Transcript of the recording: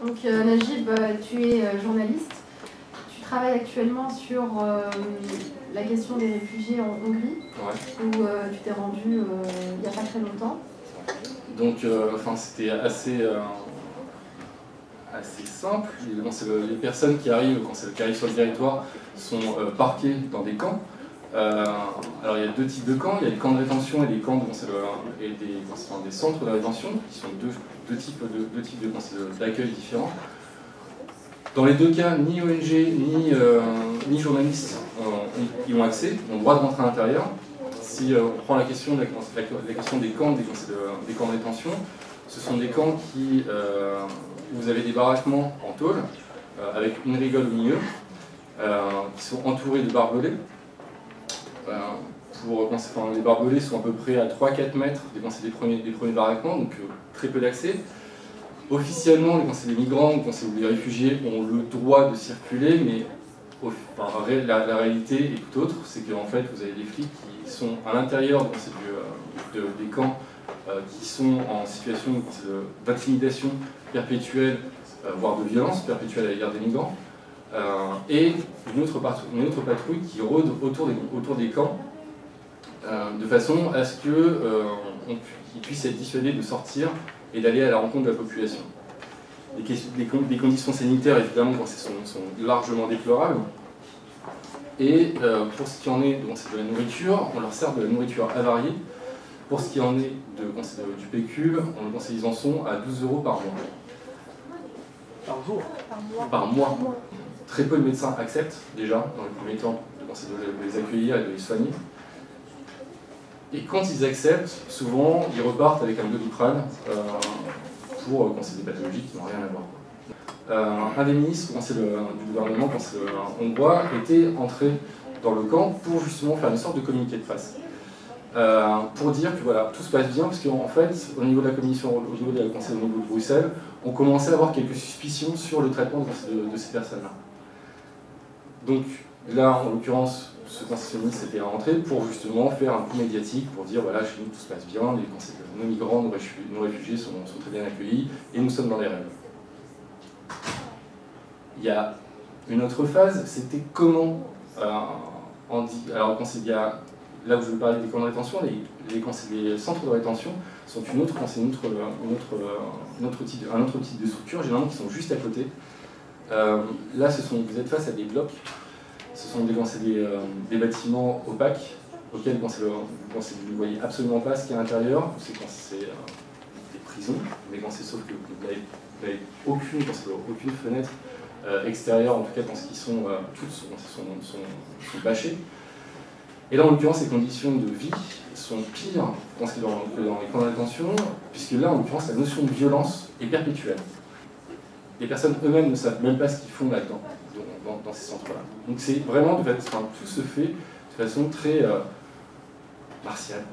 Donc Najib, tu es journaliste. Tu travailles actuellement sur la question des réfugiés en Hongrie, où tu t'es rendu il n'y a pas très longtemps. Donc, c'était assez simple. Les personnes qui arrivent, qui arrivent sur le territoire sont parquées dans des camps. Alors il y a deux types de camps, il y a des camps de rétention et des camps des centres de rétention, qui sont deux types d'accueil différents. Dans les deux cas, ni ONG ni journalistes y ont accès, ont le droit de rentrer à l'intérieur. Si on prend la question des camps, des camps de rétention, ce sont des camps où vous avez des baraquements en tôle, avec une rigole au milieu, qui sont entourés de barbelés. Les barbelés sont à peu près à 3-4 mètres des premiers baraquements, donc très peu d'accès. Officiellement, les migrants ou les réfugiés ont le droit de circuler, mais la réalité est tout autre, c'est qu'en fait vous avez des flics qui sont à l'intérieur des camps, qui sont en situation d'intimidation perpétuelle, voire de violence perpétuelle à l'égard des migrants, et une autre patrouille qui rôde autour des camps, de façon à ce qu'ils puissent être dissuadés de sortir et d'aller à la rencontre de la population. Les conditions sanitaires, évidemment, sont largement déplorables. Et pour ce qui en est de la nourriture, on leur sert de la nourriture avariée. Pour ce qui en est du pécule, ils en sont à 12 € par mois. Par jour? Par mois. Très peu de médecins acceptent déjà, dans le premier temps, de les accueillir et de les soigner. Et quand ils acceptent, souvent, ils repartent avec un Doliprane pour des pathologies qui n'ont rien à voir. Un des ministres du gouvernement hongrois était entré dans le camp pour justement faire une sorte de communiqué de presse. Pour dire que voilà, tout se passe bien, parce qu'en fait, au niveau de la commission, au niveau de Bruxelles, on commençait à avoir quelques suspicions sur le traitement de ces personnes-là. Donc là, en l'occurrence, ce concessionniste était rentré pour justement faire un coup médiatique, pour dire voilà, chez nous tout se passe bien, nos migrants, nos réfugiés sont très bien accueillis et nous sommes dans les règles. Il y a une autre phase, c'était comment alors là où je vous parlais des camps de rétention, les centres de rétention sont un autre type de structure, généralement qui sont juste à côté. Là, vous êtes face à des blocs. Ce sont des bâtiments opaques auxquels vous ne voyez absolument pas ce qu'il y a à l'intérieur. C'est des prisons, mais sauf que vous n'avez aucune fenêtre extérieure, en tout cas toutes sont bâchées. Et là, en l'occurrence, les conditions de vie sont pires que dans les camps de rétention, puisque là, en l'occurrence, la notion de violence est perpétuelle. Les personnes eux-mêmes ne savent même pas ce qu'ils font là-dedans, dans ces centres-là. Donc c'est vraiment, tout se fait de façon très martiale.